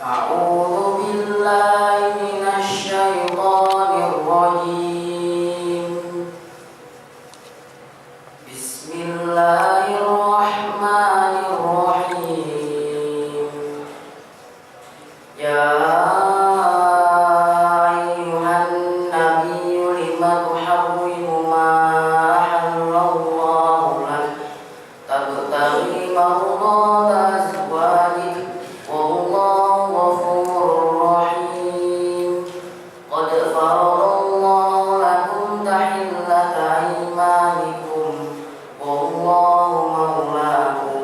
أعوذ بالله من الشيطان الرجيم. بسم الله الرحمن الرحيم. يا أيها النبي لم تحرم ما أحل الله لك تبتغي مرضات أزواجك والله غفور رحيم. قد فرض الله لكم تحلة أيمانكم والله مولاكم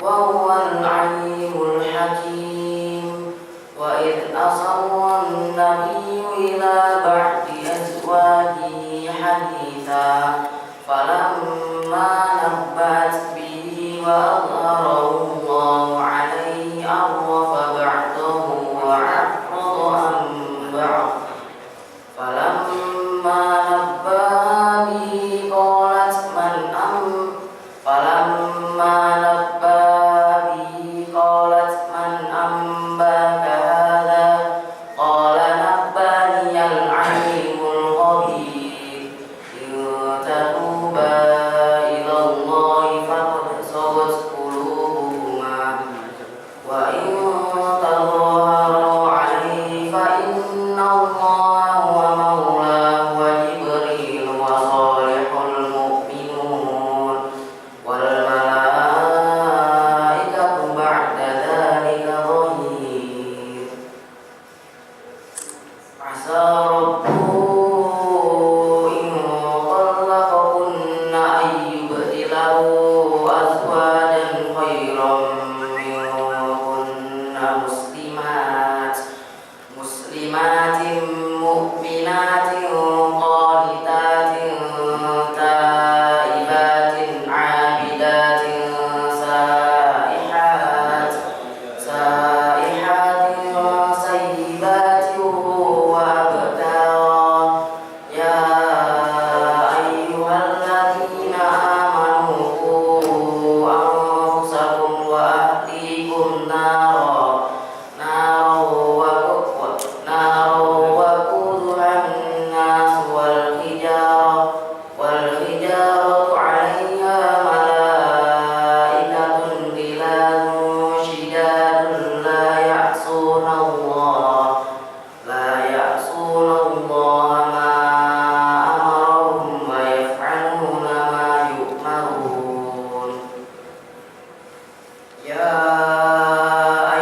وهو العليم الحكيم. وإذ أسر النبي إلى بعض أزواجه حديثا فلما نبأت به وأظهره الله عليه عرف بعضه وأعرض عن بعض. فلما نبأها به قالت من أنباك هذا؟ قال نبأني العليم الخبير. إن تتوبا إلى الله فقد صغت قلوبهما وإن تظاهرا عليه فإن الله هو مولاه وجبريل وصالح المؤمنون والملائكة بعد ذلك ظهير. عسى ربه إن طلقكن أن يبدله أزواجا خيرا منكن مسلمات مؤمنات قانتات تائبات عابدات سائحات سيبات وأبكارا. يا أيها الذين آمنوا قوا أنفسكم وأهليكم نارا وقودها الناس والحجارة عليها ملائكة غلاظ شداد لا يعصون الله ما أمرهم ويفعلون ما يؤمرون. يا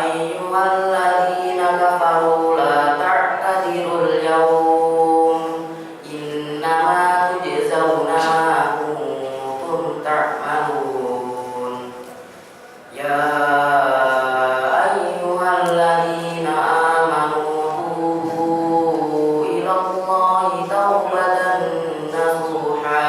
أيها الذين كفروا لا تعتذروا اليوم إنما تجزون ما كنتم تعملون. يا أيها الذين آمنوا توبوا إلى الله توبة نصوحا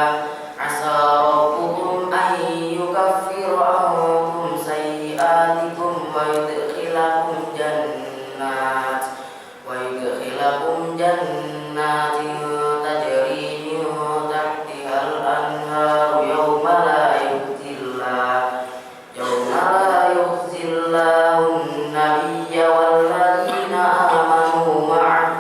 عسى ربكم أن يكفر عنكم سيئاتكم ويدخلكم جنات تجري من تحتها الأنهار يوم لا يخزي الله النبي والذين آمنوا معه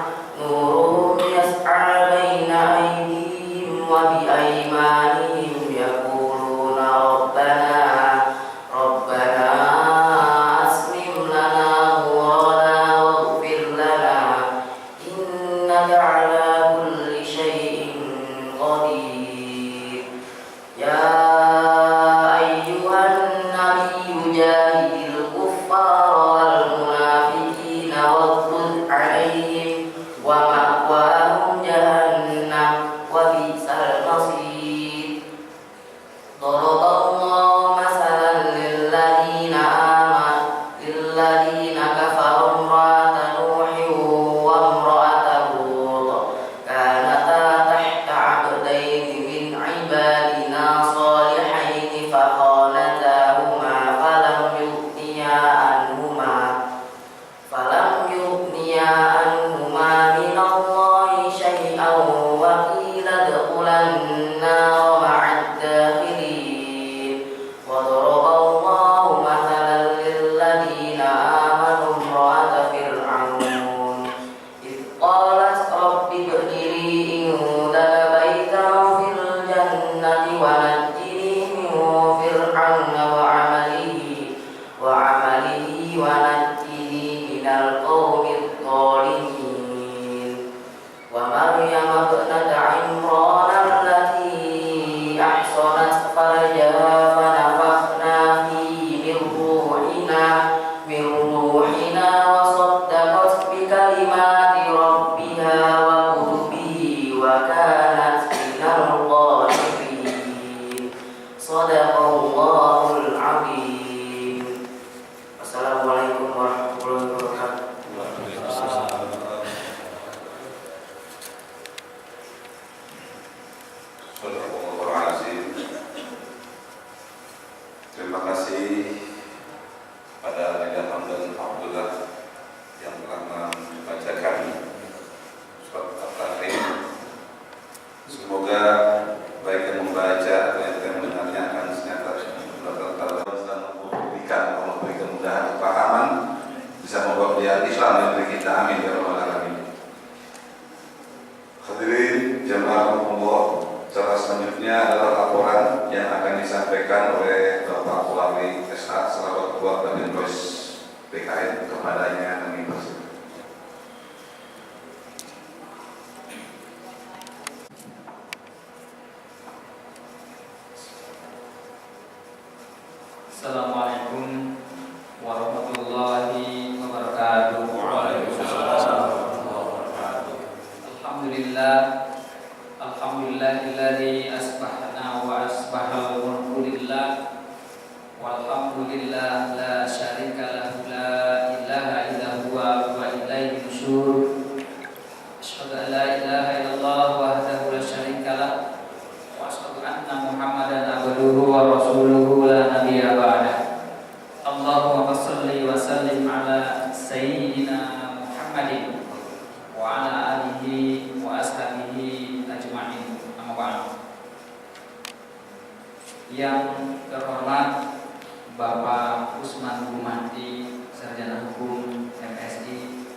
نورهم يسعى بين أيديهم وبأيمانهم يقولون ربنا أسلم لنا نورنا واغفر لنا إنك على كل شيء قدير. يا أيها النبي جاهد الكفار والمنافقين واغلظ عليهم ومأواهم جهنم وبئس المصير. ضرب الله مثلا للذين كفروا امرأة نوح وامرأة لوط كانتا تحت عبدين من عبادنا صالحين فخانتاهما فلم يغنيا عنهما من الله شيئا وقيل ادخلا النار مع الداخلين. وضرب الله مثلا للذين آمنوا امرأة عمله ونجه من القوم الظالمين ومريم ابنة عمران التي أحصنت فرجها فنفخنا فيه من روحنا وصدقت بكلمات ربها وكتبه وكانت من القانتين صدق الله العظيم. Assalamualaikum warahmatullahi wabarakatuh. Terima kasih pada Lidah Hamdan Abdullah yang telah membacakan surat At-Tahrim. Semoga baik yang membaca atau yang mendengarnya akan memberi kemudahan kepahaman, bisa membawa dia Islam yang beri kita, amin ya rabbal alamin. Hadirin jemaah Allah, cara selanjutnya adalah laporan yang akan disampaikan oleh Bapak Wali SH selaku Ketua Badan Pres PKN kepadanya kami bersyukur. Assalamualaikum warahmatullahi wabarakatuh. Alhamdulillah, alhamdulillahilladzi asbahna wa asbahal mulku lillah walhamdulillah la syarika lahu la ilaha illa huwa wa ilaihi nusyur. Asyhadu an la ilaha illallah wahdahu la syarika lah wa asyhadu anna Muhammadan abduhu wa rasuluhu la nabiyya ba'dah. Allahumma shalli wa sallim ala sayyidina Muhammadin wa ala alihi wa ashabihi ajma'in. Amma ba'd. Yang terhormat Bapak Usman Bumati, Sarjana Hukum MSI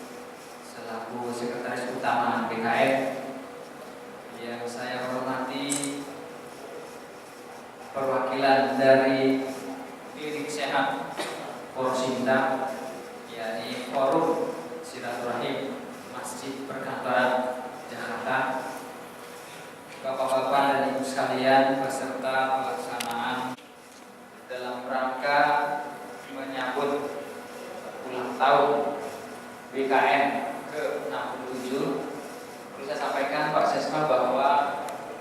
selaku Sekretaris Utama BKN, yang saya hormati perwakilan dari Klinik Sehat Porsinta, yakni Forum Silaturahim Masjid Perkantoran Jakarta, Bapak-bapak dan Ibu sekalian peserta pelaksanaan dalam rangka menyambut ulang tahun BKN ke-67. Perlu saya sampaikan Pak Sesma bahwa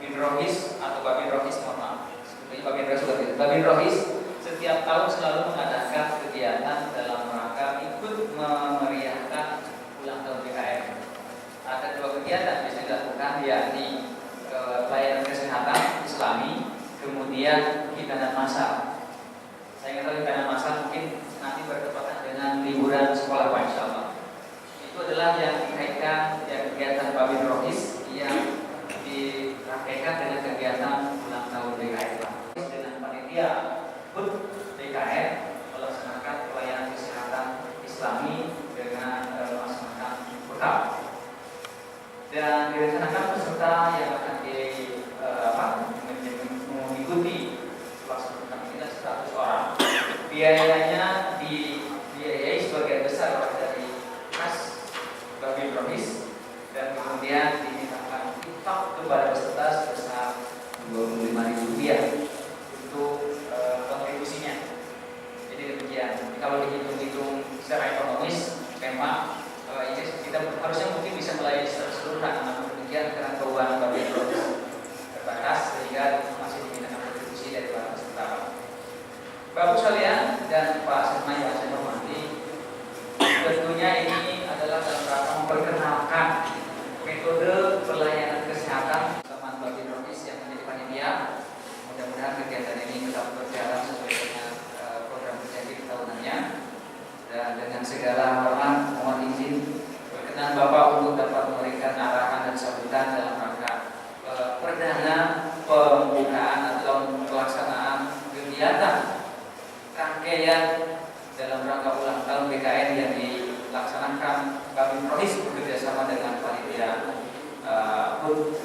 Bin Rohis atau Babin Rohis, mohon maaf, sebetulnya Babin Rohis setiap tahun selalu mengadakan kegiatan dalam rangka ikut memeriahkan ulang tahun BKN. Ada dua kegiatan yang dilakukan, yakni pelayanan kesehatan Islami, kemudian hitanan massal. Saya ingat hitanan massal mungkin nanti bertepatan dengan liburan sekolah Pak, insyaallah. Itu adalah yang dikaitkan kegiatan Babin Rohis yang dirangkaikan dengan kegiatan ulang tahun BKN dengan panitia HUT BKN melaksanakan pelayanan kesehatan Islami dengan melaksanakan bekal. Dan direncanakan peserta yang akan mengikuti pelaksanaan ini 100 orang. Biayanya dibiayai sebagian besar dari kas Babin Rohis, dan kemudian dimintakan infak kepada peserta sebesar Rp25.000 untuk kontribusinya. Jadi demikian. Kalau dihitung-hitung secara ekonomis, memang ini kita harusnya mungkin bisa melayani secara keseluruhan, namun demikian karena keuangan Babin Rohis terbatas sehingga masih dimintakan kontribusi dari para peserta. Bapak sekalian dan Pak Sesma yang saya hormati, tentunya ini adalah dalam rangka memperkenalkan metode pelayanan kesehatan teman Babin Rohis yang menjadi panitia. Mudah-mudahan kegiatan ini tetap berjalan sesuai dengan program kerja tahunannya. Dan dengan segala hormat mohon izin berkenan Bapak untuk dapat memberikan arahan dan sambutan dalam rangka perdana pembukaan atau pelaksanaan kegiatan rangkaian dalam rangka ulang tahun BKN yang dilaksanakan Babin Rohis bekerjasama dengan panitia HUT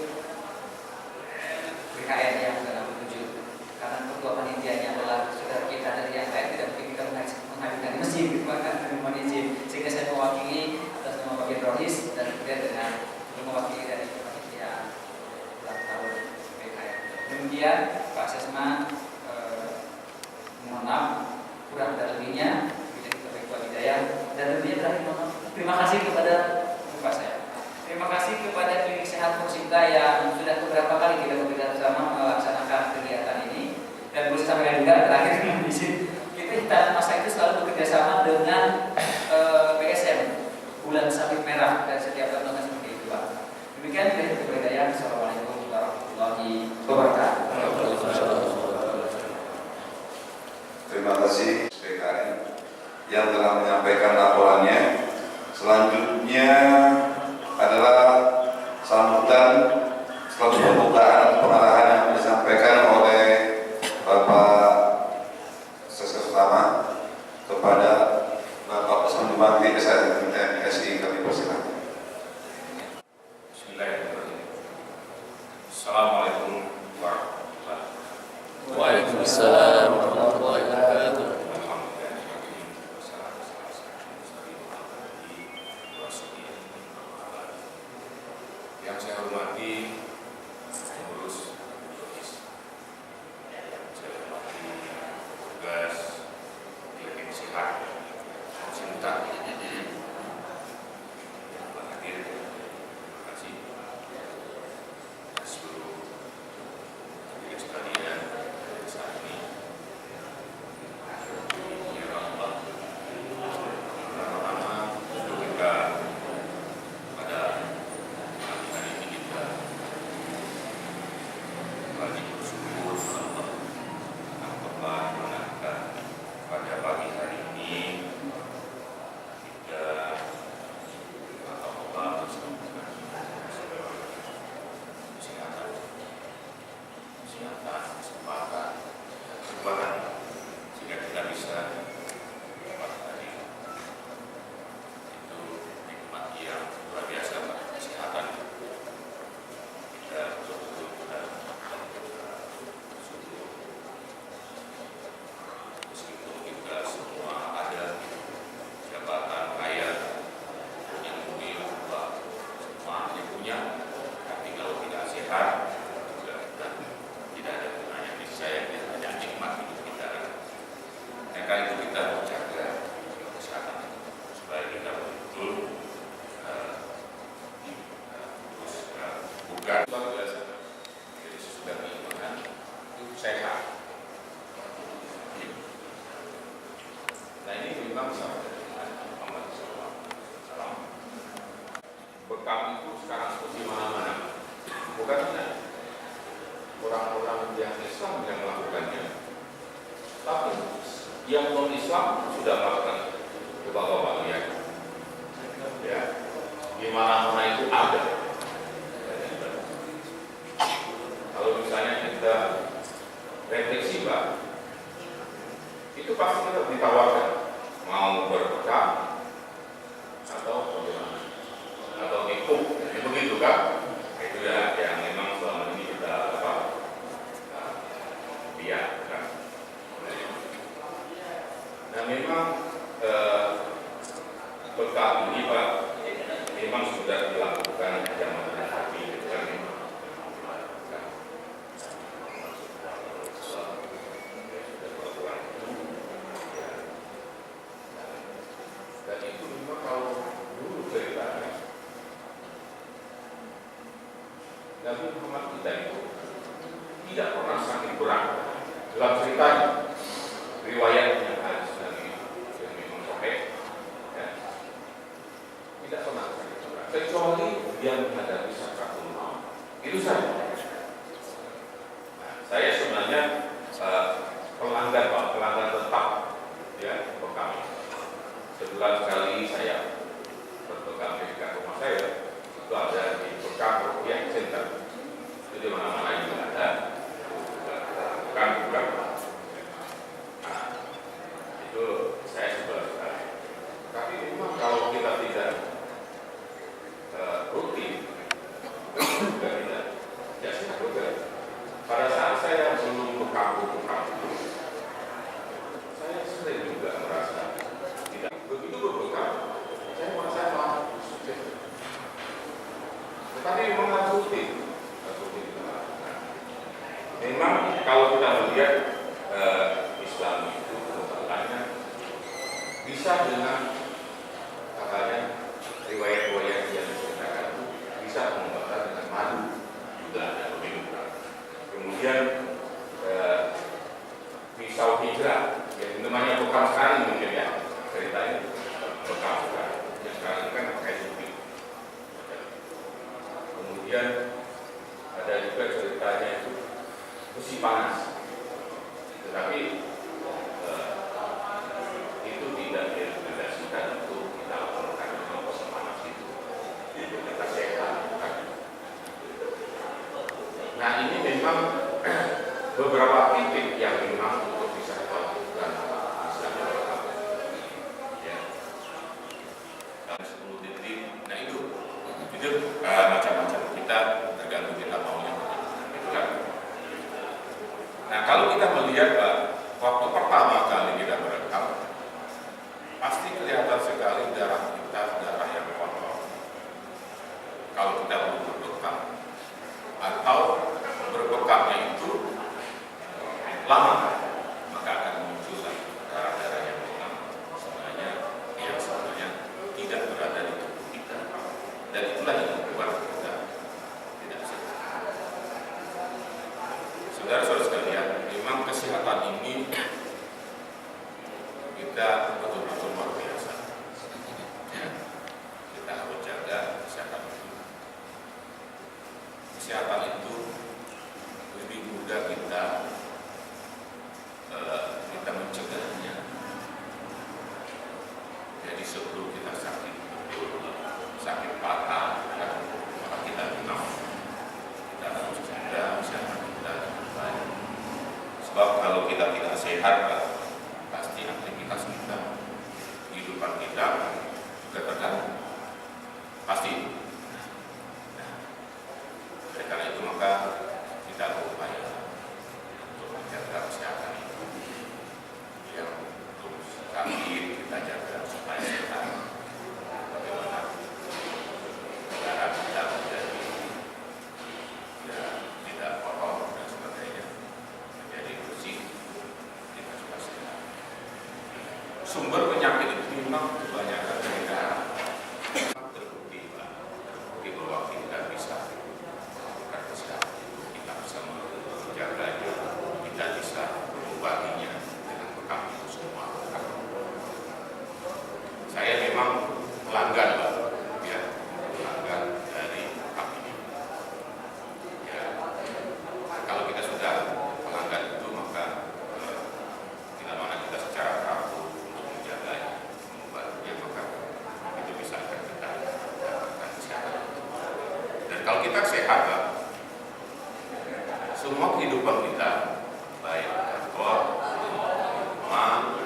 BKN yang ke-67. Karena ketua panitianya adalah saudara kita dari yang lain, tidak mungkin kita menghadirkan ini mohon izin, sehingga saya mewakili atas nama bagian rohis dan kemudian dengan mewakili dari panitia ulang tahun PKM. Demikian Pak Sesma, mohon maaf kurang dan lebihnya, bila kita baik hidayah dan tentunya terakhir terima kasih kepada Bapak saya. Terima kasih kepada Klinik Sehat Musita yang sudah beberapa kali kita bekerja sama melaksanakan kegiatan ini, dan boleh sampaikan juga terakhir di sini kita masa itu selalu bekerja sama dengan PSM Bulan Sabit Merah dan setiap tahun seperti itu Pak. Demikian dari keberadaan. Assalamualaikum warahmatullahi wabarakatuh. Terima kasih PKN yang telah menyampaikan laporannya. Selanjutnya adalah sambutan selaku pembukaan atau pengarahan yang disampaikan oleh Bapak Sekretaris Utama kepada Bapak Usman Jumanti SI, kami persilakan. Bismillahirrahmanirrahim. Assalamualaikum warahmatullahi wabarakatuh. Waalaikumsalam warahmatullahi wabarakatuh. Yang saya hormati pengurus logis, saya hormati tugas Klinik Sehat Musita yang telah hadir. Terima kasih seluruh hadirin sekalian saat ini. Ya Allah, pertama-tama tentu kita pada hari ini kita kembali bersyukur kepada Allah telah menangkan pada pagi hari ini kita Allah bersama kesehatan, kesempatan sehingga kita bisa pada hari itu nikmat yang luar biasa Pak. Kesehatan kita betul-betul kita bersyukur meskipun kita semua ada jabatan kaya yang mungkin Allah semua yang punya, tapi kalau tidak sehat juga kita tidak ada gunanya. Saya tidak ada nikmat hidup kita. Dan kali itu kita menjaga kesehatan supaya kita betul terus bukan luar biasa. Jadi sesudah keimanan itu sehat. Nah ini memang sama dengan Muhammad SAW. Bekam itu sekarang seperti mana-mana. Bukan hanya orang-orang yang Islam yang melakukannya, tapi yang non-Islam sudah melakukan. Bapak-bapak lihat, ya, di mana-mana itu ada. Kalau misalnya kita refleksi Pak, itu pasti kita ditawarkan mau berbekam atau bagaimana, atau ikut, begitu kan? Itu ya yang memang selama ini kita biarkan. Nah memang bekal ini Pak memang sudah dilakukan zaman Nabi itu kan memang dan itu memang kalau dulu ceritanya Nabi Muhammad kita itu tidak pernah sakit berat dalam ceritanya, riwayat yang hadis Nabi yang memang sahih, ya, tidak pernah sakit berat kecuali dia menghadapi sakaratul maut. Itu saja. Nah, saya sebenarnya pelanggan Pak, pelanggan tetap ya bekam. Sebulan sekali saya berbekam di dekat rumah saya, itu ada di bekam Rupiah Center. Itu di mana-mana juga ada. Bukan. Nah, itu saya sebulan sekali. Tapi memang kalau kita tidak rutin, juga tidak sehat juga. Pada saat saya belum berkampung, saya sering juga merasa tidak dengan katanya riwayat-riwayat yang diceritakan itu bisa mengubahkan dengan madu juga ada begitu. Kemudian pisau hijrah yang namanya bekam sekali mungkin ya ceritanya bekam sekali yang sekarang ini kan pakai sufi. Kemudian ada juga ceritanya itu besi panas, tetapi itu tidak direkomendasikan untuk kita lakukan besi panas itu untuk kita sehat. Nah ini memang beberapa titik yang memang untuk bisa kita lakukan ya. Dan 10 titik, nah itu macam-macam kita tergantung kita maunya gitu kan. Nah kalau kita melihat waktu pertama kali kita berekam, pasti kelihatan sekali darah kita darah yang kotor. Kalau kita belum berbekam atau berbekamnya itu lama, maka akan muncul darah-darah yang memang sebenarnya tidak berada di tubuh kita, dan itulah yang membuat kita tidak sehat. Saudara-saudara sekalian, memang kesehatan ini kita betul-betul luar biasa. Kita harus jaga kesehatan itu. Kesehatan itu lebih mudah kita mencegahnya. Jadi sebelum kita sakit patah, maka kita kenal, kita harus jaga kesehatan kita dengan baik. Sebab kalau kita tidak sehat, pasti aktivitas kita, kehidupan kita juga terganggu. Pasti. Nah, oleh karena itu maka kita berupaya untuk menjaga kesehatan itu. Yang untuk sakit kita jaga supaya sehat. Bagaimana darah kita menjadi tidak kotor dan sebagainya, menjadi bersih, kita juga sehat. Sumber penyakit itu memang kebanyakan dari darah. Terbukti bahwa kita bisa melakukan kesehatan itu, kita bisa menjaganya, kita bisa mengobatinya dengan bekam itu semua. Saya memang pelanggan dari bekam ini. Ya, kalau kita sudah pelanggan itu maka bila mana kita secara teratur untuk menjaganya, mengobatinya, maka itu bisa akan kita dapatkan kesehatan. Dan kalau kita sehat, semua kehidupan kita, baik kantor, rumah,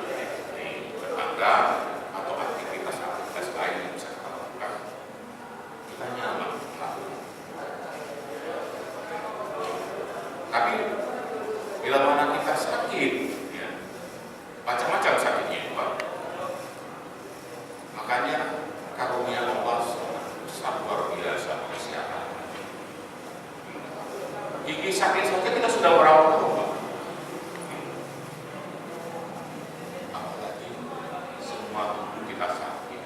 di tetangga, atau aktivitas lain yang bisa kita lakukan, kita nyaman melakukan. Tapi bila mana kita sakit, ya, macam-macam sakitnya itu, Pak. Makanya karunia Allah sangat luar biasa kesehatan. Gigi sakit saja kita sudah merawat, Pak. Apalagi semua tubuh kita sakit.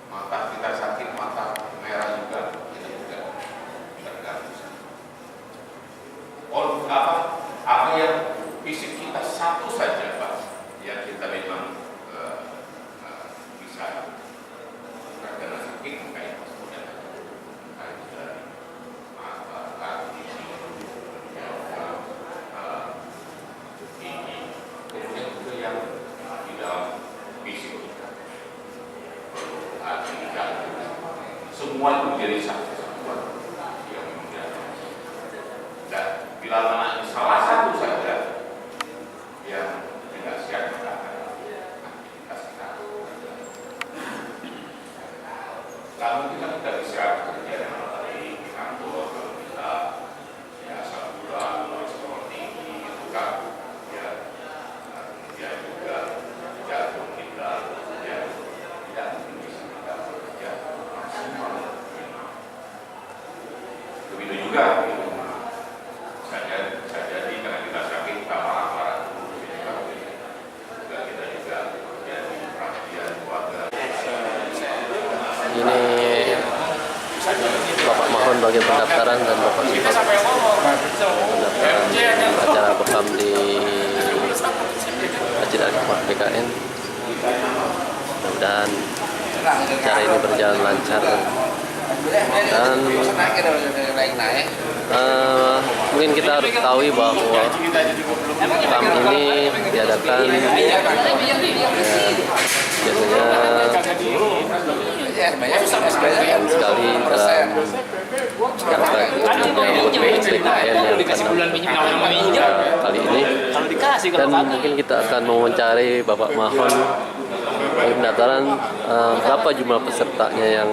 Mata kita sakit, mata merah juga, kita juga terganggu. Apa yang fisik kita satu saja, Pak, yang kita memang bisa terkena sakit, kayak kemudian dari mata, kaki, gigi, kemudian juga yang di dalam fisik kita, hati, jantung, semua itu menjadi satu kesatuan yang menjadi. Dan bila mana salah satu saja yang tidak siap, maka aktivitas kita nggak mungkin kita bisa kerja dengan baik di kantor. Kalau kita ya saluran kolesterol tinggi itu kan ya, kemudian juga jantung kita ya tidak mungkin bisa kita bekerja maksimal. Begitu juga bisa jadi karena kita sakit kita marah-marah dulu, mohon bagian pendaftaran dan Bapak Sifat pendaftaran acara bekam di Masjid Al-Hikmah PKN. Mudah-mudahan acara ini berjalan lancar dan mungkin kita harus tahu bahwa bekam ini diadakan biasanya sekali dalam PKN yang kali ini, dan mungkin kita akan mewawancari Bapak Mahon pendaftaran berapa jumlah pesertanya yang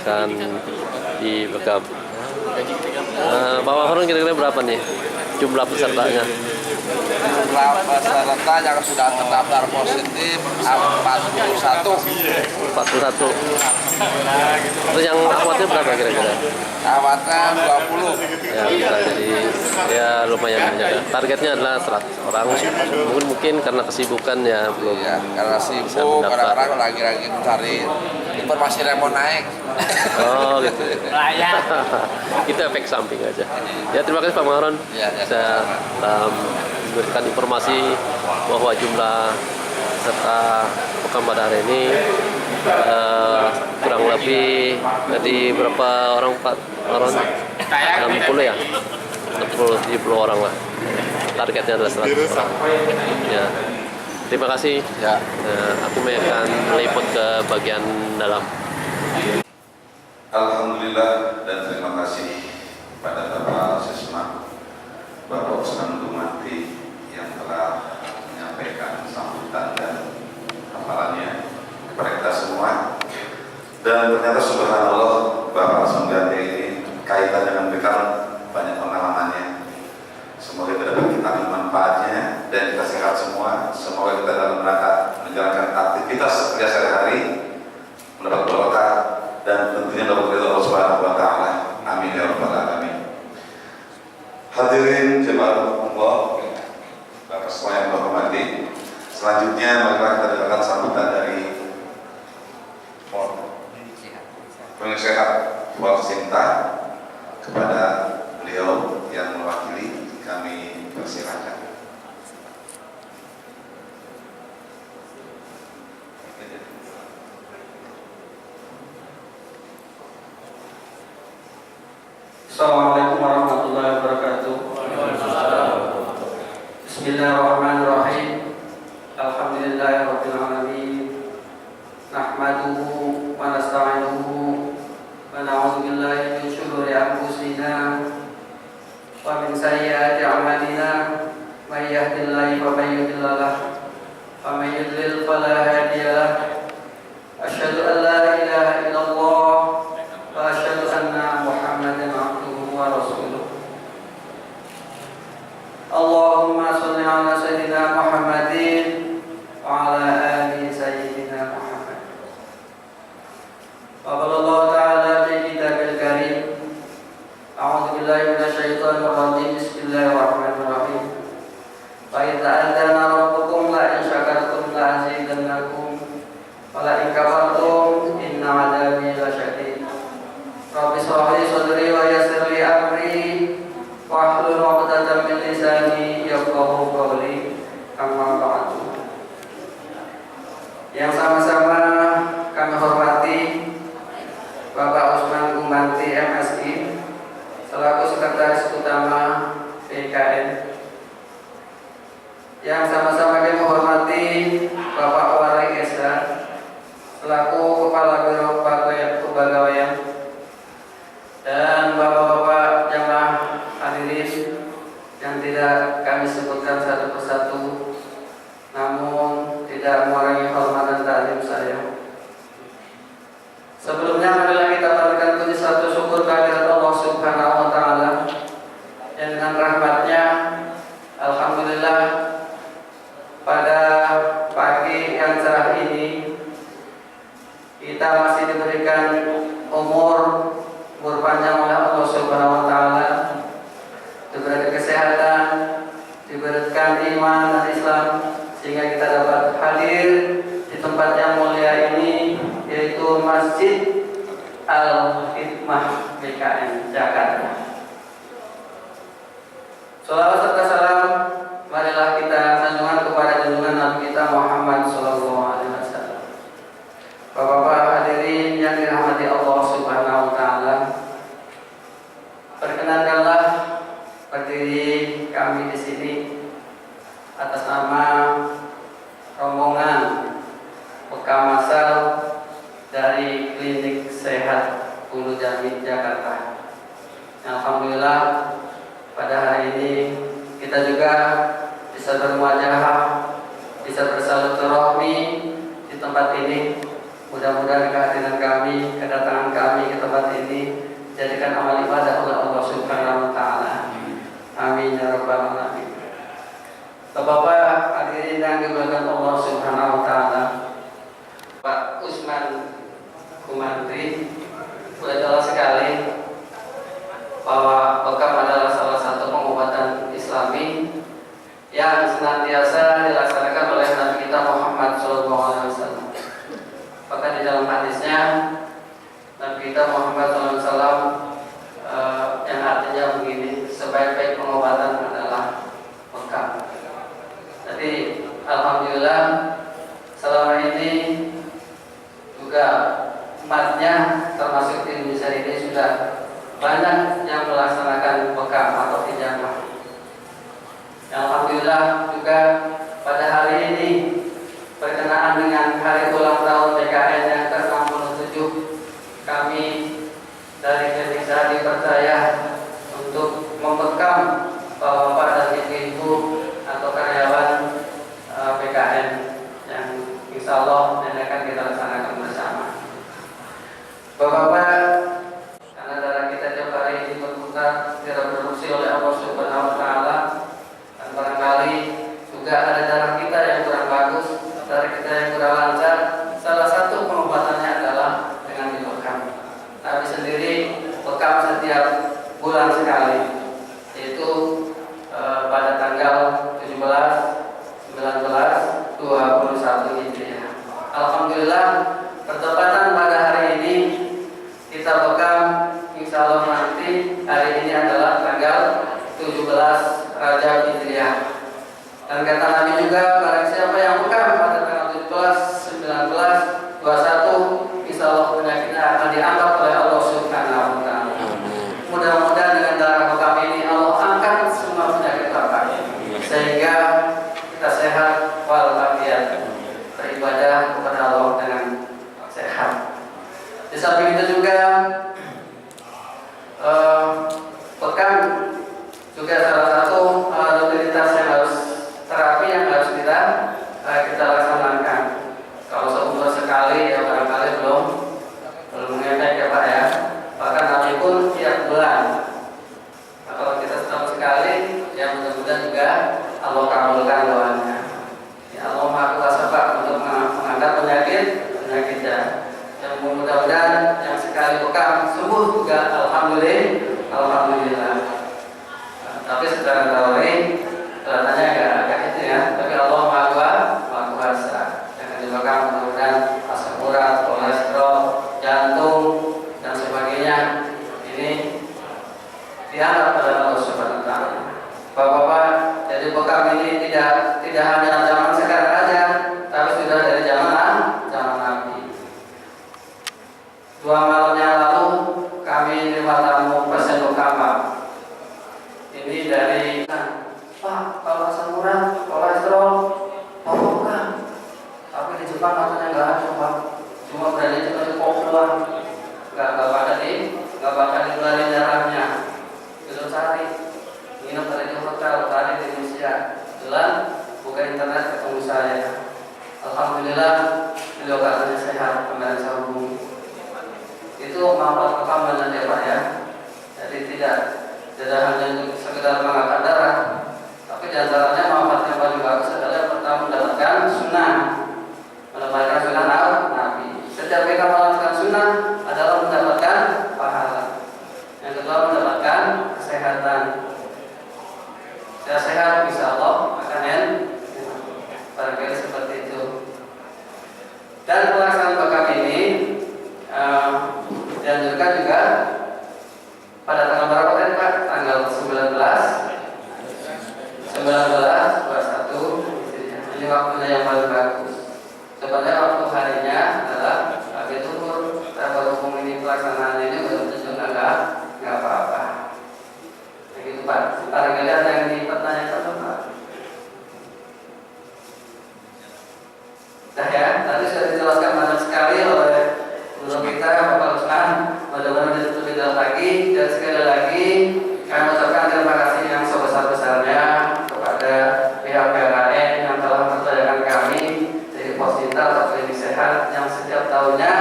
akan dibekam. Bapak Mahon kira-kira berapa nih jumlah pesertanya? Jumlah peserta yang sudah terdaftar positif 41. Terus yang akhwatnya berapa kira-kira? Akhwatnya 20. Ya, bisa jadi ya lumayan banyak. Targetnya adalah 100 orang. Mungkin karena kesibukan ya belum. Ya, karena sibuk, orang-orang lagi mencari informasi remon naik. Oh gitu. Itu efek samping aja. Ya, terima kasih Pak Mahron. Ya, Saya memberikan informasi bahwa jumlah peserta bekam pada hari ini kurang lebih dari berapa orang Pak Mahron? 60 ya? 60-70 orang lah. Targetnya adalah 100 orang. Ya. Terima kasih. Ya. Aku akan meliput ke bagian dalam. Alhamdulillah dan terima kasih pada Bapak Sesma, Bapak Usman Dumati yang telah menyampaikan sambutan dan hafalannya kepada kita semua. Dan ternyata subhanallah Bapak Sungganti ini kaitan dengan bekam banyak pengalamannya. Semoga dapat kita ambil manfaatnya dan kita sehat semua. Semoga kita dalam rangka menjalankan aktivitas kerja sehari-hari mendapat barokah dan tentunya dapat ridho Allah Subhanahu wa taala. Amin ya rabbal alamin. Hadirin jemaah Allah, Bapak semua yang berhormati. Selanjutnya marilah kita dengarkan sambutan dari Penasihat Wasinta kepada beliau yang mewakili. Kami persilakan. Assalamualaikum warahmatullahi wabarakatuh. Bismillahirrahmanirrahim. Alhamdulillahirabbil alamin. Nahmaduhu wa nasta'inuhu wa na'udzu billahi min shururi anfusina wa min sayyiati a'malina. May yahdihillahu fala mudilla lahu wa may yudlil fala hadiya lahu. Asyhadu an la ilaha illallah wa asyhadu anna Muhammadan abduhu wa rasuluh. Allahumma shalli ala sayyidina Muhammadin wa ala ali sayyidina Muhammad. Wa qala Allah ta'ala fi kitabil karim. A'udzu billahi minasyaitonir rajim. Bismillahirrahmanirrahim. Fa idza adzana rabbukum la in syakartum la azidannakum wa la in kafartum inna 'adzabi lasyadid. Rabbi shrah li sadri wa yassir li amri wahlul 'uqdatam min lisani yafqahu qawli. Amma ba'du. Yang sama-sama kami hormati Bapak Usman Dumati MSI selaku Sekretaris Utama PKN. Yang sama-sama kami hormati Bapak Wali Esa selaku Kepala Biro Kepegawaian dan bapak-bapak jamaah hadirin yang tidak kami sebutkan satu persatu, namun tidak mengurangi hormat dan taklim saya. Sebelumnya marilah kita panjatkan puji satu syukur kehadirat Allah Subhanahu wa taala yang dengan rahmatnya alhamdulillah pada pagi yang cerah ini kita masih diberikan umur panjang oleh Allah Subhanahu wa taala, diberikan kesehatan, diberikan iman dan Islam sehingga kita dapat hadir di tempat yang mulia ini, yaitu Masjid Al-Hikmah PKN Jakarta. Salawat serta salam marilah kita sanjungan kepada junjungan Nabi kita Muhammad sallallahu alaihi wasallam. Bapak-bapak hadirin yang dirahmati Allah Subhanahu wa taala, perkenankanlah berdiri kami di sini atas nama rombongan Bekam Masal dari Klinik Sehat Hulu Jambi Jakarta. Alhamdulillah pada hari ini kita juga bisa bermuajahah, bisa bersilaturahmi di tempat ini. Mudah-mudahan kehadiran kami, kedatangan kami ke tempat ini jadikan amal ibadah oleh Allah Subhanahu wa taala. Amin ya rabbal alamin. Bapak-bapak hadirin yang dimuliakan Allah Subhanahu wa taala, Pak Usman Kumantri, boleh jelas sekali bahwa Bekam adalah salah satu pengobatan Islami yang senantiasa dilaksanakan oleh Nabi kita Muhammad SAW. Bahkan di dalam hadisnya Nabi kita Muhammad SAW yang artinya begini, sebaik-baik pengobatan adalah Bekam. Jadi alhamdulillah selama ini juga umatnya termasuk di Indonesia ini sudah banyak yang melaksanakan Bekam atau hijamah. Alhamdulillah juga pada hari ini berkenaan dengan hari ulang tahun PKN yang ke-67, kami dari Klinik Sehat dipercaya untuk membekam bapak-bapak dan ibu-ibu atau karyawan PKN yang insya Allah yang akan kita laksanakan bersama. Bapak-bapak, karena darah kita tiap hari ini berputar, diproduksi oleh Allah Subhanahu wa taala, dan barangkali juga ada darah kita yang kurang bagus, darah kita yang kurang lancar. Salah satu pengobatannya adalah dengan dibekam. Nabi sendiri bekam setiap bulan sekali, yaitu pada tanggal 17, 19, 21 Hijriah. Alhamdulillah bertepatan pada hari ini kita bekam, insya Allah nanti hari ini adalah tanggal 17 Rajab Hijriah. Dan kata Nabi juga, barang siapa yang bekam pada tanggal 17, 19, 21, insya Allah penyakitnya akan diangkat oleh Allah Subhanahu wa taala. Mudah-mudahan dengan darah bekam ini Allah angkat semua penyakit bapak, sehingga kita sehat walafiat, beribadah kepada Allah dengan sehat. Di samping itu juga bekam juga salah satu rutinitas yang harus terapi yang harus kita laksanakan. Kalau seumur sekali ya barangkali belum ngefek ya Pak ya. Bahkan Nabi pun tiap bulan. Nah, kalau kita setahun sekali ya mudah-mudahan juga Allah kabulkan doanya. Ya Allah Maha Kuasa Pak untuk mengangkat penyakitnya. Yang mudah-mudahan yang sekali bekam sembuh juga alhamdulillah. Tapi secara teori kelihatannya agak itu ya. Tapi Allah Maha Kuasa. Yang dibekam mudah-mudahan asam urat, kolesterol, jantung dan sebagainya ini diangkat oleh Allah Subhanahu wa taala. Bapak-bapak, jadi bekam ini tidak hanya zaman sekarang aja, tapi sudah dari zaman Nabi. 2 malam yang lalu kami menerima tamu pasien utama. Ini dari Pak, kalau asam urat, kolesterol, bukan. Tapi di Jepang katanya nggak ada Pak. Cuma berani cuma di Papua, nggak bakal dikeluarin darahnya. Belum cari, nginep tadi di hotel, tadi di Indonesia. Jalan, buka internet ketemu saya. Alhamdulillah, beliau katanya sehat, kemarin saya hubungi. Itu manfaat bekam dan ya Pak ya. Jadi tidak hanya untuk sekedar mengangkat darah, tapi diantaranya manfaat yang paling bagus adalah yang pertama mendapatkan sunnah, mendapatkan sunnah Nabi. Setiap kita melakukan sunnah adalah mendapatkan pahala. Yang kedua mendapatkan kesehatan. Saya sehat, insya Allah akan barangkali seperti itu. Dan pelaksanaan bekam ini dianjurkan juga Nah ya, tadi sudah dijelaskan banyak sekali oleh guru kita Bapak Rusman. Mudah-mudahan itu tidak lagi. Dan sekali lagi kami mengucapkan terima kasih yang sebesar-besarnya kepada pihak PLN yang telah mempercayakan kami dari Postinta atau Klinik Sehat yang setiap tahunnya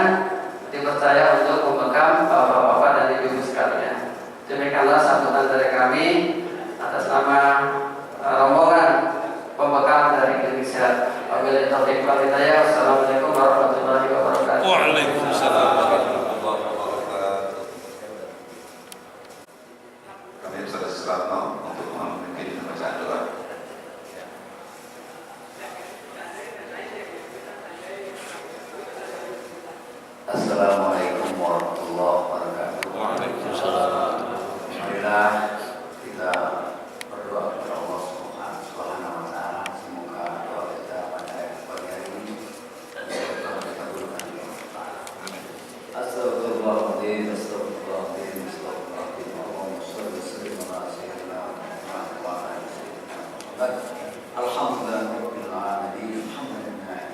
dipercaya untuk membekam bapak-bapak dan ibu-ibu sekalian. Demikianlah sambutan dari kami atas nama rombongan pembekam dari Klinik Sehat. Wabillahi taufiq wal hidayah. Wassalamualaikum warahmatullahi wabarakatuh. Waalaikumsalam warahmatullahi wabarakatuh. Kami Ustaz Suratno untuk memimpin bacaan doa. Assalamualaikum warahmatullahi wabarakatuh. Waalaikumsalam. Alhamdulillah kita berdoa kepada Allah Subhanahu wa taala, semoga doa kita pada pagi hari ini dan semoga kita berikan Astagfirullahaladzim, astagfirullahaladzim, astagfirullahaladzim. Allahumma shalli wa sallim ala sayyidina Muhammad wa ala ali sayyidina Muhammad. Alhamdulillahirabbil alamin, alhamdulillahi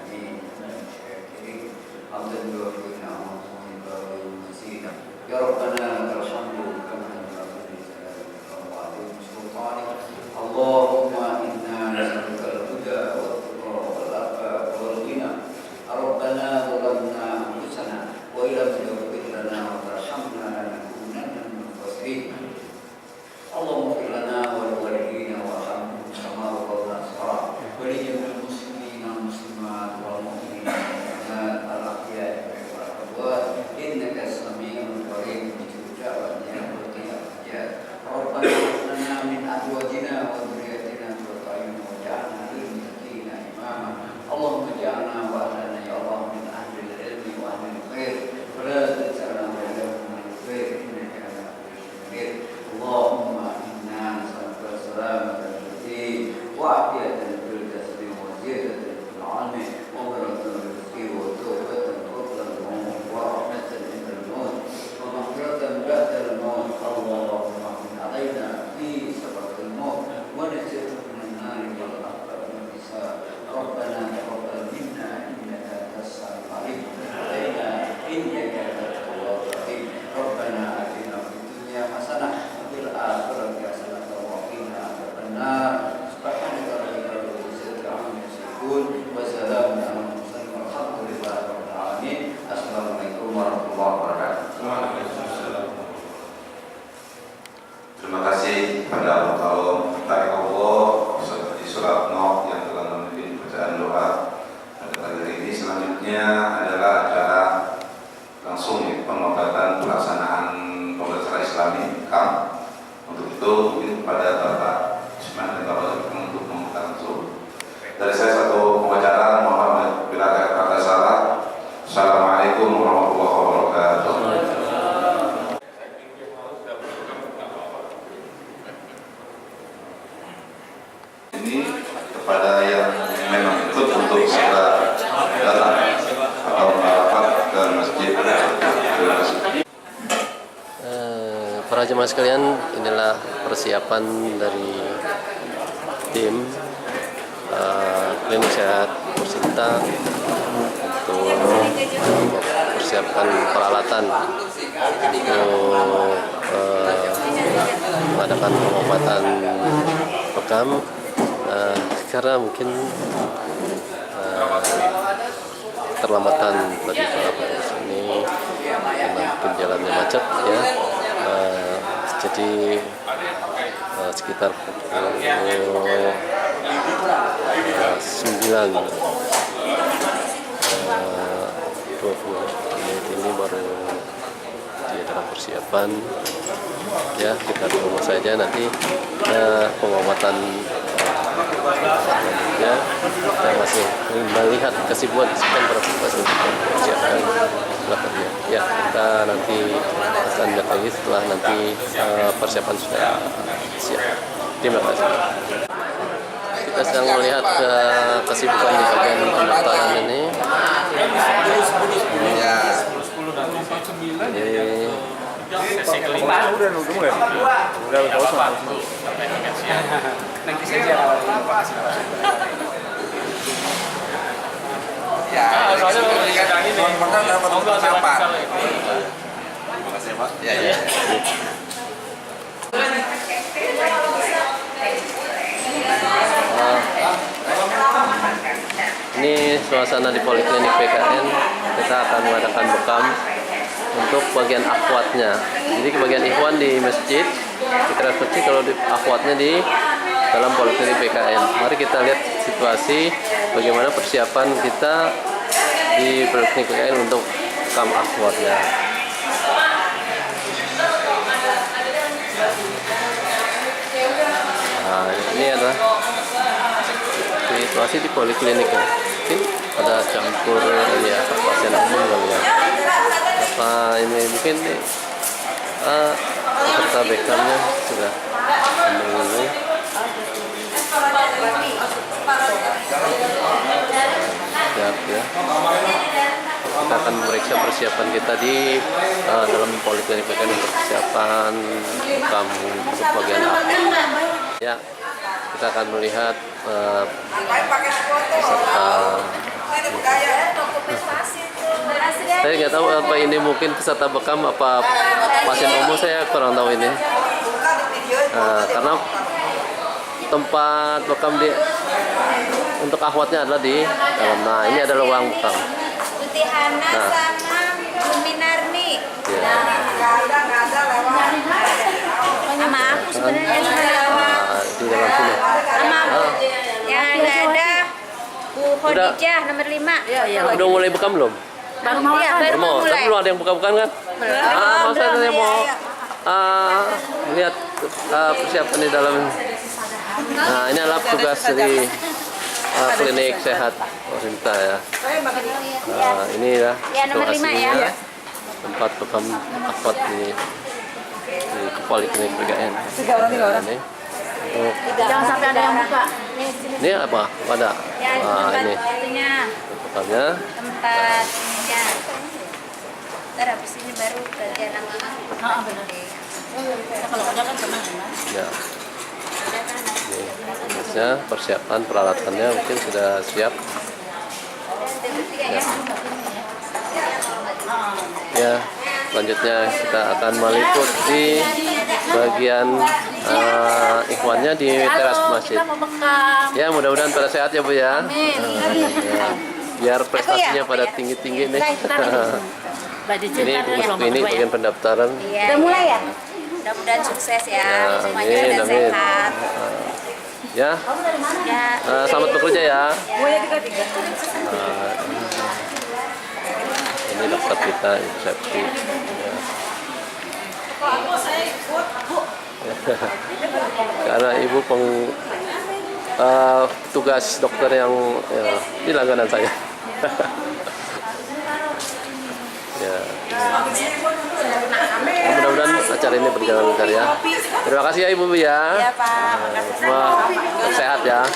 syakirin. Alhamdulillah ya Rabbana lakal hamdu kama yanbaghi li jalali wajhika wa 'azimi sultanik. Allahumma inna nas'aluka al-huda wat-tuqa wal-'afafa wal-ghina. Rabbana zalamna anfusana wa illam taghfir lana wa tarhamna lanakunanna minal khasirin. Allahumma ighfir lana wa liwalidina warhamhum kama rabbayana shaghira wa li jami'il muslimina wal muslimat wal mu'minina wal ahya'i wal amwat innaka sami'un qarib mujib da'wat ya muqim ya Rabbana hab lana min azwajina wa dhurriyyatina qurrata a'yun waj'alna lil muttaqina imama. Allahumma ij'alna wa ahlana ya Allah min ahli al-ilmi wa ahli al-khair wa la taj'alna min al-khair innaka ala kulli shay'in qadir. Allahumma inna nas'aluka as-salamata wal-din wa 'afiyatan fil jasadi wa ziyadatan fil 'ilmi wa barakatan fil rizqi wa tawbatan qabla al-maut wa rahmatan inda al-maut wa maghfiratan ba'da al-maut. Allahumma min 'alaina fi sabatil maut wa najjina minan nar wal aqab min hisab. Rabbana taqabbal minna innaka antas samiul 'alim wa alaina innaka antat tawwabur rahim. Rabbana atina fid dunya hasanah wa fil akhirati hasanah wa qina adzabannar. Subhanaka rabbika rabbil izzati amma yasifun wa salamun alal mursalin walhamdulillahi rabbil alamin. Assalamualaikum warahmatullahi wabarakatuh. Terima kasih kepada Allah Ustaz Suratno yang telah memimpin bacaan doa pada pagi hari ini. Selanjutnya adalah acara langsung penobatan pelaksanaan pembelajaran Islami KAM. Untuk itu mungkin kepada Bapak Usman dan Bapak Zulkifli untuk membuka langsung. Dari saya satu pembicara, mohon bila ada kata salah. Assalamualaikum warahmatullahi wabarakatuh. Ini kepada yang memang ikut untuk segera datang atau merapat ke masjid. Terima kasih. Para jemaah sekalian, inilah persiapan dari tim Klinik Sehat Postinta untuk persiapkan peralatan untuk mengadakan pengobatan bekam. Karena mungkin terlambatan tadi para petugas ini karena mungkin jalannya macet ya. Jadi sekitar pukul 9:20 menit ini baru diadakan persiapan ya. Kita tunggu saja nanti pengobatan ya. Kita masih melihat kesibukan para petugas untuk mempersiapkan belakangnya ya. Kita nanti akan lihat lagi setelah nanti persiapan sudah siap. Terima kasih. Kita sedang melihat kesibukan di bagian pendaftaran ini. Nanti saja. supporter dapat persiapan. Terima kasih Pak. Ya, ya. Ini suasana di Poliklinik PKN. Kita akan mengadakan bekam untuk bagian akhwatnya. Jadi bagian ikhwan di masjid, di teras masjid, kalau di akhwatnya di dalam Poliklinik PKN. Mari kita lihat situasi bagaimana persiapan kita di Poliklinik PKN untuk bekam akhwatnya. Nah, ini adalah situasi di poliklinik ya. Mungkin ada campur ya pasien umum kali ya. Apa ini mungkin nih peserta bekamnya sudah menunggu. Siap ya. Kita akan memeriksa persiapan kita di dalam poliklinik PKN untuk persiapan kamu untuk bagian akhir. Ya, kita akan melihat peserta. Saya nggak tahu apa ini, mungkin peserta bekam apa pasien umum, saya kurang tahu ini. Karena tempat bekam di untuk akhwatnya adalah di dalam. Nah, ini adalah ruang bekam. Putihana sama Luminarni. Ya. Sama aku sebenarnya Di dalam sini. sama yang ada Bu Khadijah nomor 5. Udah mulai bekam belum? Baru mau baru mau Tapi mulai. belum ada yang buka-bukaan kan? Maksudnya mau lihat persiapan di dalam. Nah, ini adalah tugas dari klinik sehat Wasinta ya. Ini ya nomor 5 ya. tempat bekam akhwat di Poliklinik PKN. Nah, ini untuk Jangan sampai ada yang buka. ini apa? Pada Ya, ini itunya bekamnya. tempatnya. Ntar habis ini baru bagian anak-anak. Benar. Kalau ada kan tenang ya. Ya. Ini tugasnya, persiapan peralatannya mungkin sudah siap. Ya. Ya, selanjutnya kita akan meliput di bagian ikhwannya di teras masjid. Ya, mudah-mudahan pada sehat ya Bu ya. Ya. Biar prestasinya pada tinggi-tinggi nih. Ini ini bagian pendaftaran. Udah mulai ya? Mudah-mudahan sukses ya. Semuanya Amin, pada amin. sehat. Ya, Ya. selamat bekerja ya. Ini dokter kita Septi. Karena ibu tugas dokter yang ini langganan saya. Ya. Mudah-mudahan acara ini berjalan lancar ya. Terima kasih ya Ibu ya. Iya Pak. Semua sehat ya.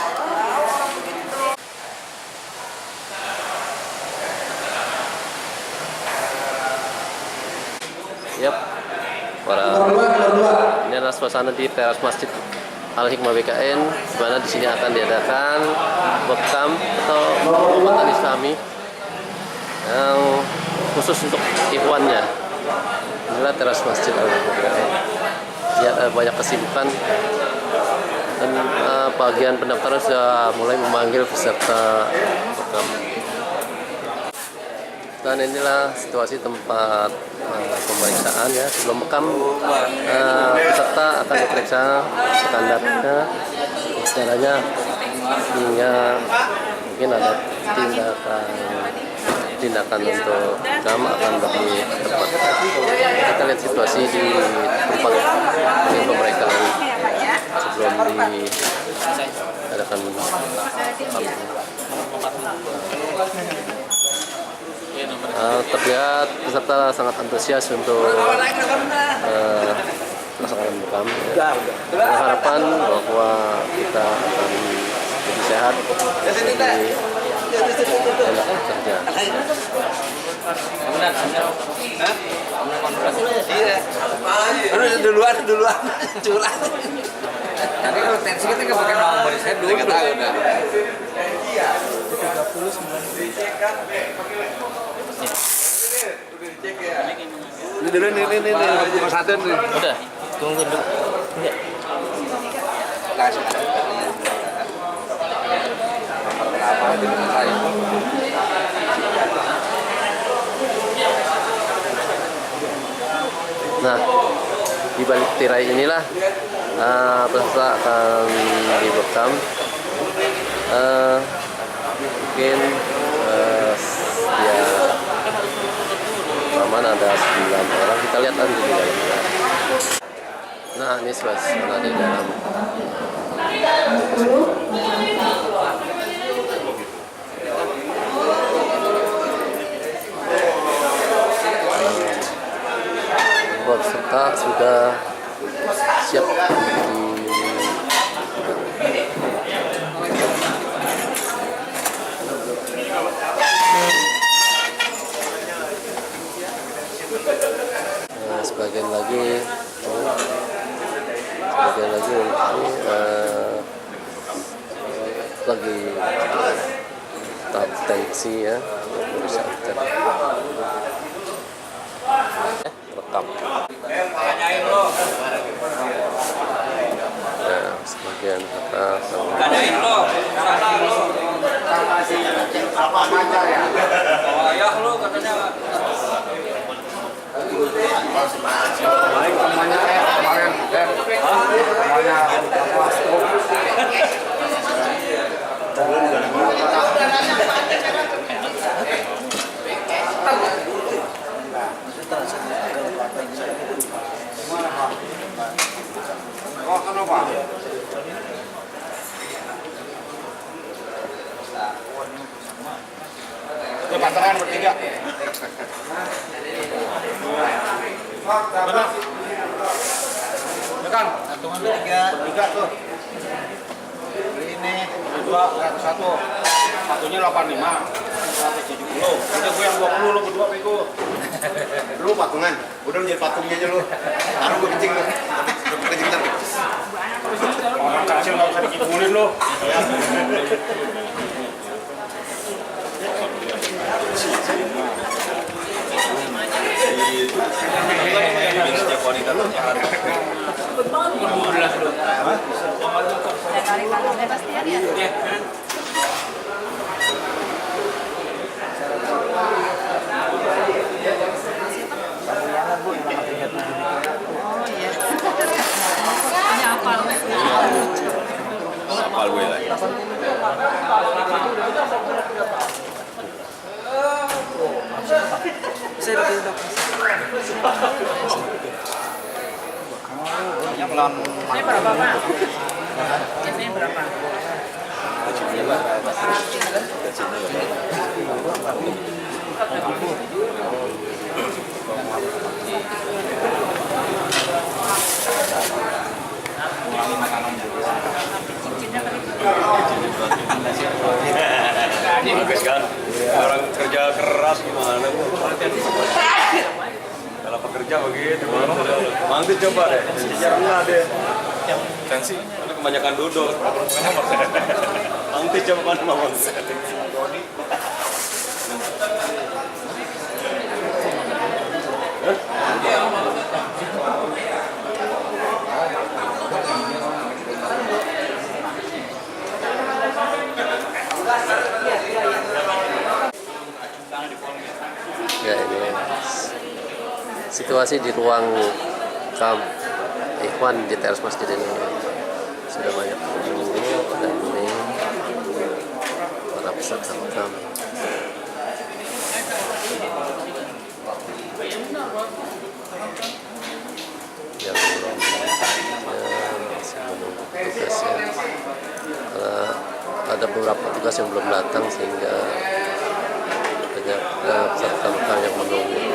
Yap. Ini adalah suasana di teras Masjid Al-Hikmah BKN, di mana di sini akan diadakan bekam atau pengobatan Islami yang khusus untuk ikhwannya. Inilah teras Masjid Al-Hikmah BKN. Ya, banyak kesibukan dan bagian pendaftaran sudah mulai memanggil peserta bekam. Dan inilah situasi tempat pemeriksaan ya. Sebelum bekam, peserta akan diperiksa standarnya, caranya, hingga mungkin ada tindakan untuk bekam akan lebih tepat. Kita lihat situasi di tempat pemeriksaan sebelum diadakan bekam. Terlihat peserta sangat antusias untuk pelaksanaan bekam. Dengan harapan bahwa kita akan lebih sehat, lebih enak bekerja. Duluan curang. Tadi kalau tensi kita nggak pakai nomor, saya dulu nggak tahu dah. dulu nih nomor 1 nih. Udah, tunggu dulu. Enggak. Kasih. Apa di saya? Nah, di balik tirai inilah peserta akan dibekam. Mungkin ya aman ada 9 orang. Kita lihat nanti di dalamnya. Nah, ini suasana di dalam. Peserta sudah siap sebagian lagi ini lagi tahap tensi ya, bisa rekam. Nah, sebagian atas Tanyain lo, sana lo. Apa pacar ya? Oh, ayah lo katanya. Baik temannya kemarin temannya oh kenapa? Itu pacaran bertiga. Benar. Tekan. Hitungan bertiga tuh. Ini 2, 1. Satunya 85. 170. Udah gue yang 20 lo berdua pego. Lu patungan. Udah menjadi patungnya aja lu. Taruh gue kencing lu. Kencing ntar. Orang kecil enggak usah dikibulin lu. Setiap wanita ternyata apal gue lagi. Ini berapa Pak? Ini berapa? Bagus kan? Orang kerja keras gimana? Kalau pekerja begitu, mantu coba deh, sejarah deh. Tensi, itu kebanyakan duduk. Mantu coba mana mau? Ya, ini situasi di ruang kamp Ikhwan di teras masjid ini sudah banyak pengunjung dan ini para peserta makam yang belum tugas ya. Ada beberapa tugas yang belum datang sehingga banyak peserta makam yang menunggu.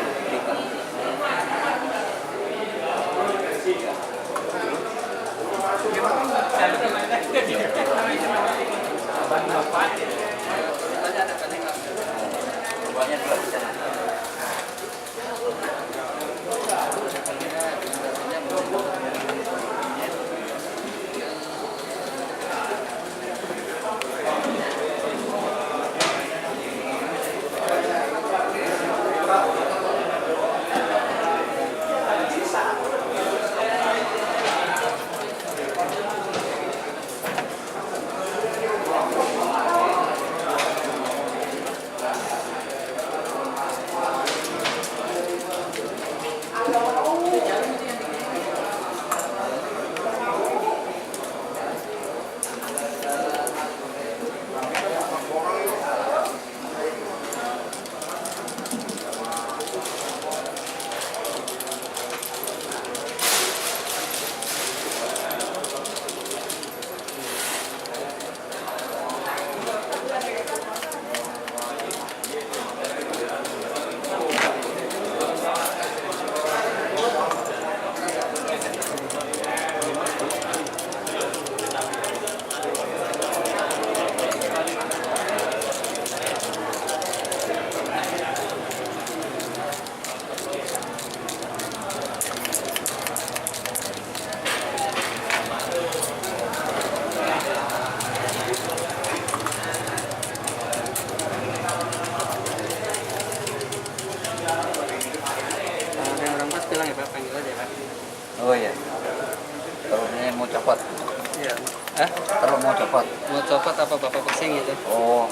Oh iya. Kalau ini mau copot. Iya. Kalau mau copot. Mau copot apa Bapak pusing gitu? Oh.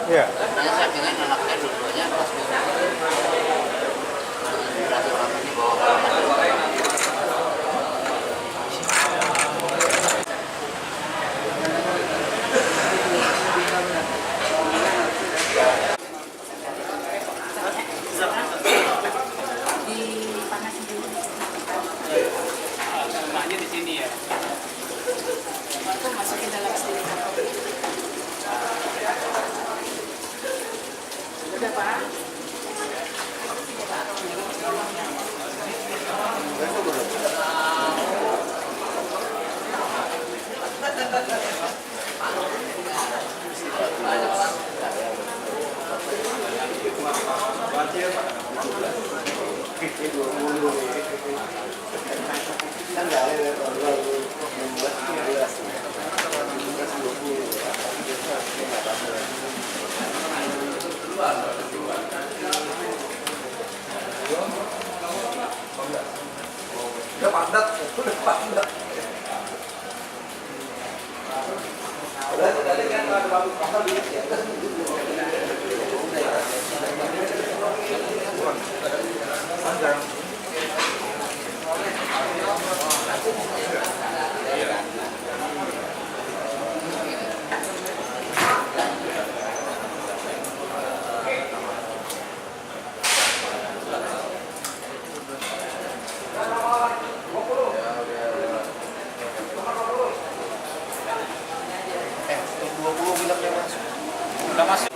Iya. Sebenarnya saya pengen anaknya dua-duanya kelas 10. Berarti orang ini bawa Dipanasin dulu. Lemaknya di sini ya. Itu masukin dalam sini. Udah Pak. Udah padat. Tadi kan ada bagus pasal di Udah masuk.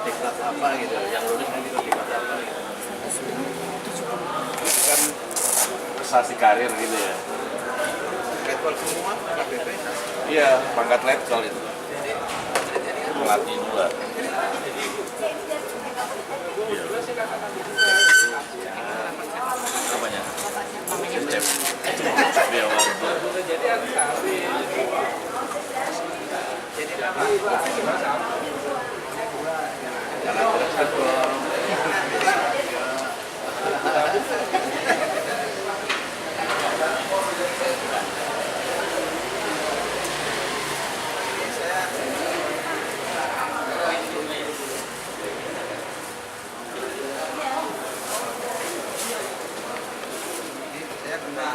diklat apa gitu, yang lulus nanti diklat apa gitu. Kan prestasi karir gitu ya. Letkol semua, KPP. Iya, pangkat letkol itu. Melatih dua. Apanya? Bikin chef. Biar Saya kena